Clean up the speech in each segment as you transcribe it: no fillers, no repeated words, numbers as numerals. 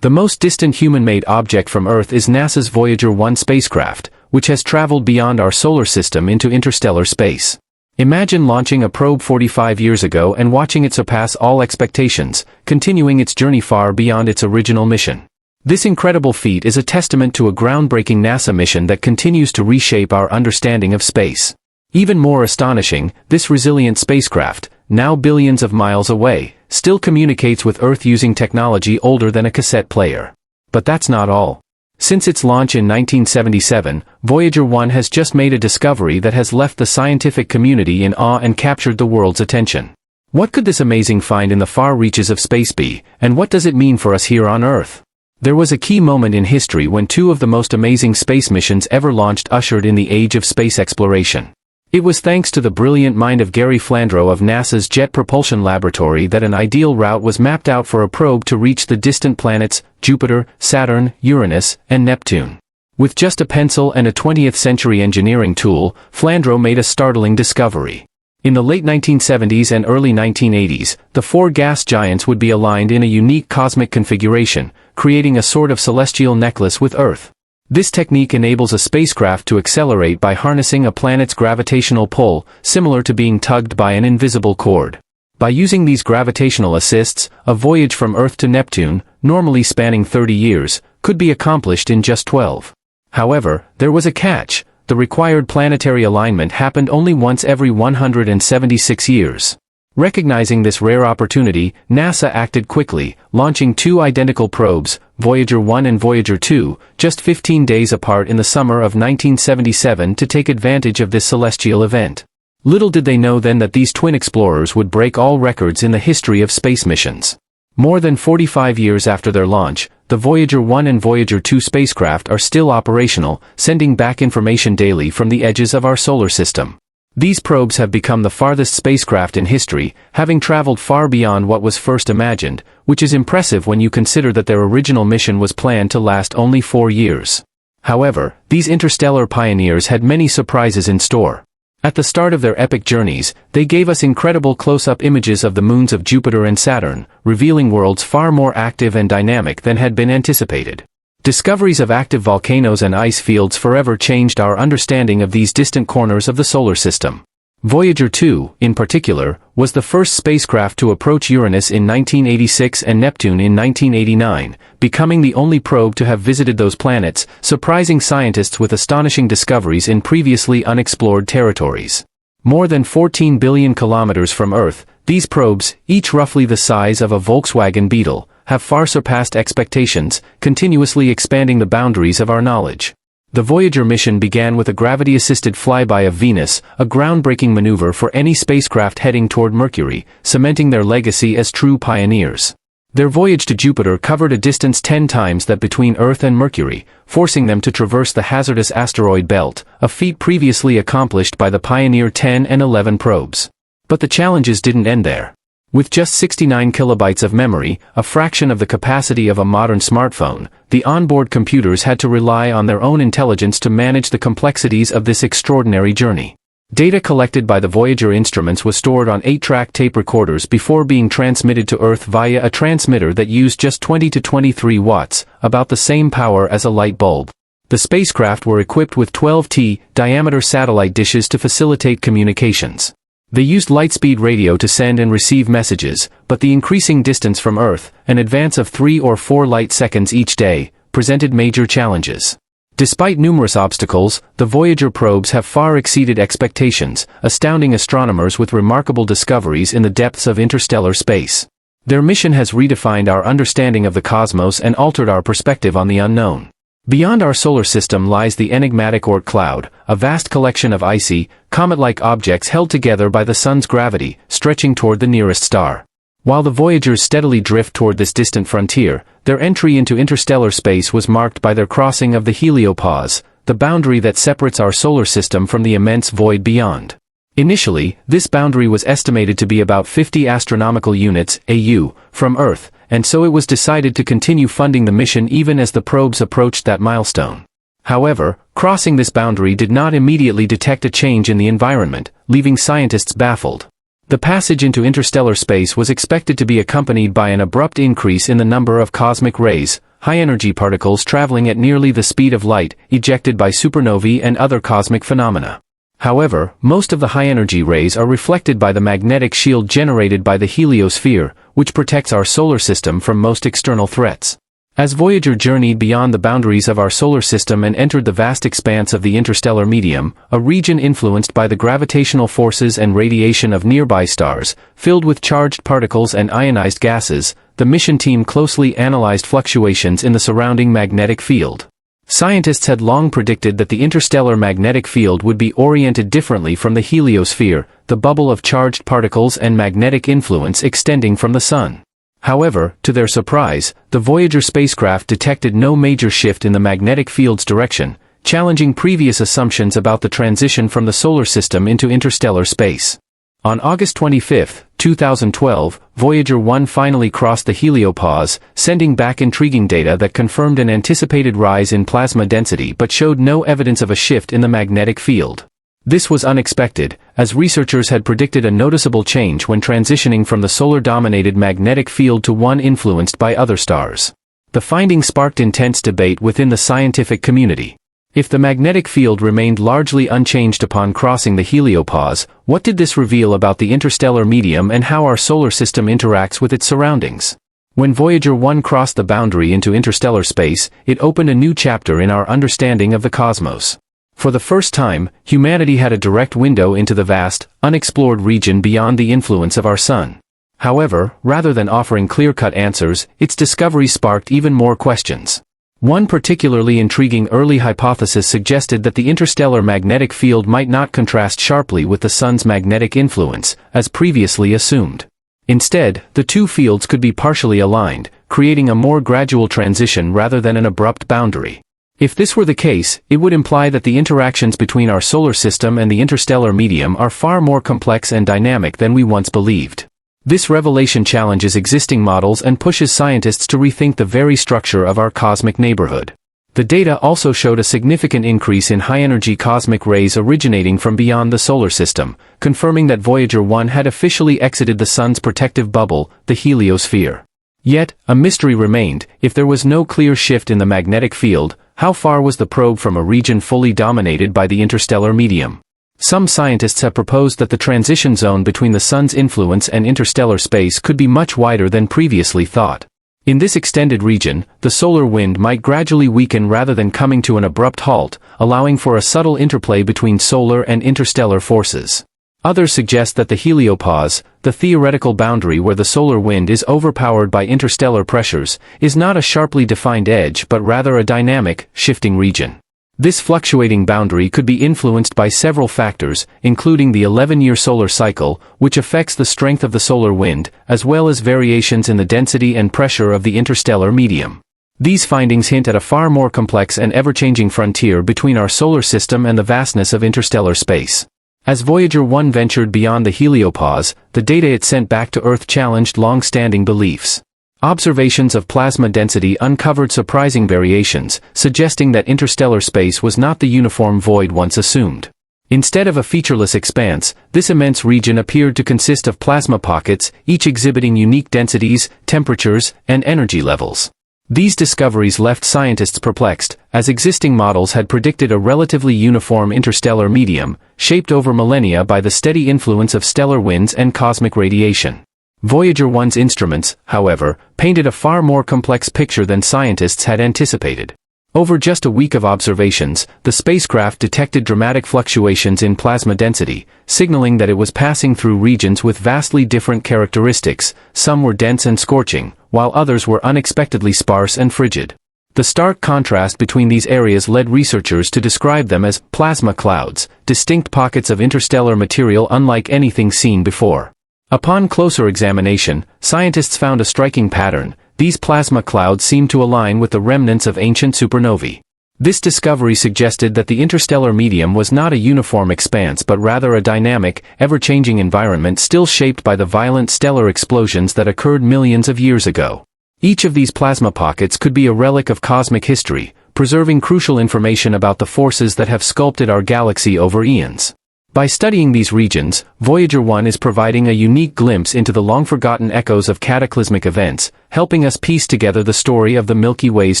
The most distant human-made object from Earth is NASA's Voyager 1 spacecraft, which has traveled beyond our solar system into interstellar space. Imagine launching a probe 45 years ago and watching it surpass all expectations, continuing its journey far beyond its original mission. This incredible feat is a testament to a groundbreaking NASA mission that continues to reshape our understanding of space. Even more astonishing, this resilient spacecraft, now billions of miles away, still communicates with Earth using technology older than a cassette player. But that's not all. Since its launch in 1977, Voyager 1 has just made a discovery that has left the scientific community in awe and captured the world's attention. What could this amazing find in the far reaches of space be, and what does it mean for us here on Earth? There was a key moment in history when two of the most amazing space missions ever launched ushered in the age of space exploration. It was thanks to the brilliant mind of Gary Flandreau of NASA's Jet Propulsion Laboratory that an ideal route was mapped out for a probe to reach the distant planets Jupiter, Saturn, Uranus, and Neptune. With just a pencil and a 20th-century engineering tool, Flandreau made a startling discovery. In the late 1970s and early 1980s, the four gas giants would be aligned in a unique cosmic configuration, creating a sort of celestial necklace with Earth. This technique enables a spacecraft to accelerate by harnessing a planet's gravitational pull, similar to being tugged by an invisible cord. By using these gravitational assists, a voyage from Earth to Neptune, normally spanning 30 years, could be accomplished in just 12. However, there was a catch. The required planetary alignment happened only once every 176 years. Recognizing this rare opportunity, NASA acted quickly, launching two identical probes, Voyager 1 and Voyager 2, just 15 days apart in the summer of 1977 to take advantage of this celestial event. Little did they know then that these twin explorers would break all records in the history of space missions. More than 45 years after their launch, the Voyager 1 and Voyager 2 spacecraft are still operational, sending back information daily from the edges of our solar system. These probes have become the farthest spacecraft in history, having traveled far beyond what was first imagined, which is impressive when you consider that their original mission was planned to last only 4 years. However, these interstellar pioneers had many surprises in store. At the start of their epic journeys, they gave us incredible close-up images of the moons of Jupiter and Saturn, revealing worlds far more active and dynamic than had been anticipated. Discoveries of active volcanoes and ice fields forever changed our understanding of these distant corners of the solar system. Voyager 2, in particular, was the first spacecraft to approach Uranus in 1986 and Neptune in 1989, becoming the only probe to have visited those planets, surprising scientists with astonishing discoveries in previously unexplored territories. More than 14 billion kilometers from Earth, these probes, each roughly the size of a Volkswagen Beetle, have far surpassed expectations, continuously expanding the boundaries of our knowledge. The Voyager mission began with a gravity-assisted flyby of Venus, a groundbreaking maneuver for any spacecraft heading toward Mercury, cementing their legacy as true pioneers. Their voyage to Jupiter covered a distance 10 times that between Earth and Mercury, forcing them to traverse the hazardous asteroid belt, a feat previously accomplished by the Pioneer 10 and 11 probes. But the challenges didn't end there. With just 69 kilobytes of memory, a fraction of the capacity of a modern smartphone, the onboard computers had to rely on their own intelligence to manage the complexities of this extraordinary journey. Data collected by the Voyager instruments was stored on 8-track tape recorders before being transmitted to Earth via a transmitter that used just 20 to 23 watts, about the same power as a light bulb. The spacecraft were equipped with 12T diameter satellite dishes to facilitate communications. They used lightspeed radio to send and receive messages, but the increasing distance from Earth, an advance of 3 or 4 light seconds each day, presented major challenges. Despite numerous obstacles, the Voyager probes have far exceeded expectations, astounding astronomers with remarkable discoveries in the depths of interstellar space. Their mission has redefined our understanding of the cosmos and altered our perspective on the unknown. Beyond our solar system lies the enigmatic Oort cloud, a vast collection of icy, comet-like objects held together by the sun's gravity, stretching toward the nearest star. While the Voyagers steadily drift toward this distant frontier, their entry into interstellar space was marked by their crossing of the heliopause, the boundary that separates our solar system from the immense void beyond. Initially, this boundary was estimated to be about 50 astronomical units, AU, from Earth, and so it was decided to continue funding the mission even as the probes approached that milestone. However, crossing this boundary did not immediately detect a change in the environment, leaving scientists baffled. The passage into interstellar space was expected to be accompanied by an abrupt increase in the number of cosmic rays, high-energy particles traveling at nearly the speed of light, ejected by supernovae and other cosmic phenomena. However, most of the high-energy rays are reflected by the magnetic shield generated by the heliosphere, which protects our solar system from most external threats. As Voyager journeyed beyond the boundaries of our solar system and entered the vast expanse of the interstellar medium, a region influenced by the gravitational forces and radiation of nearby stars, filled with charged particles and ionized gases, the mission team closely analyzed fluctuations in the surrounding magnetic field. Scientists had long predicted that the interstellar magnetic field would be oriented differently from the heliosphere, the bubble of charged particles and magnetic influence extending from the Sun. However, to their surprise, the Voyager spacecraft detected no major shift in the magnetic field's direction, challenging previous assumptions about the transition from the solar system into interstellar space. On August 25, 2012, Voyager 1 finally crossed the heliopause, sending back intriguing data that confirmed an anticipated rise in plasma density but showed no evidence of a shift in the magnetic field. This was unexpected, as researchers had predicted a noticeable change when transitioning from the solar-dominated magnetic field to one influenced by other stars. The finding sparked intense debate within the scientific community. If the magnetic field remained largely unchanged upon crossing the heliopause, what did this reveal about the interstellar medium and how our solar system interacts with its surroundings? When Voyager 1 crossed the boundary into interstellar space, it opened a new chapter in our understanding of the cosmos. For the first time, humanity had a direct window into the vast, unexplored region beyond the influence of our Sun. However, rather than offering clear-cut answers, its discovery sparked even more questions. One particularly intriguing early hypothesis suggested that the interstellar magnetic field might not contrast sharply with the Sun's magnetic influence, as previously assumed. Instead, the two fields could be partially aligned, creating a more gradual transition rather than an abrupt boundary. If this were the case, it would imply that the interactions between our solar system and the interstellar medium are far more complex and dynamic than we once believed. This revelation challenges existing models and pushes scientists to rethink the very structure of our cosmic neighborhood. The data also showed a significant increase in high-energy cosmic rays originating from beyond the solar system, confirming that Voyager 1 had officially exited the Sun's protective bubble, the heliosphere. Yet, a mystery remained. If there was no clear shift in the magnetic field, how far was the probe from a region fully dominated by the interstellar medium? Some scientists have proposed that the transition zone between the Sun's influence and interstellar space could be much wider than previously thought. In this extended region, the solar wind might gradually weaken rather than coming to an abrupt halt, allowing for a subtle interplay between solar and interstellar forces. Others suggest that the heliopause, the theoretical boundary where the solar wind is overpowered by interstellar pressures, is not a sharply defined edge but rather a dynamic, shifting region. This fluctuating boundary could be influenced by several factors, including the 11-year solar cycle, which affects the strength of the solar wind, as well as variations in the density and pressure of the interstellar medium. These findings hint at a far more complex and ever-changing frontier between our solar system and the vastness of interstellar space. As Voyager 1 ventured beyond the heliopause, the data it sent back to Earth challenged long-standing beliefs. Observations of plasma density uncovered surprising variations, suggesting that interstellar space was not the uniform void once assumed. Instead of a featureless expanse, this immense region appeared to consist of plasma pockets, each exhibiting unique densities, temperatures, and energy levels. These discoveries left scientists perplexed, as existing models had predicted a relatively uniform interstellar medium, shaped over millennia by the steady influence of stellar winds and cosmic radiation. Voyager 1's instruments, however, painted a far more complex picture than scientists had anticipated. Over just a week of observations, the spacecraft detected dramatic fluctuations in plasma density, signaling that it was passing through regions with vastly different characteristics. Some were dense and scorching, while others were unexpectedly sparse and frigid. The stark contrast between these areas led researchers to describe them as plasma clouds, distinct pockets of interstellar material unlike anything seen before. Upon closer examination, scientists found a striking pattern. These plasma clouds seemed to align with the remnants of ancient supernovae. This discovery suggested that the interstellar medium was not a uniform expanse but rather a dynamic, ever-changing environment still shaped by the violent stellar explosions that occurred millions of years ago. Each of these plasma pockets could be a relic of cosmic history, preserving crucial information about the forces that have sculpted our galaxy over eons. By studying these regions, Voyager 1 is providing a unique glimpse into the long-forgotten echoes of cataclysmic events, helping us piece together the story of the Milky Way's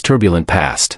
turbulent past.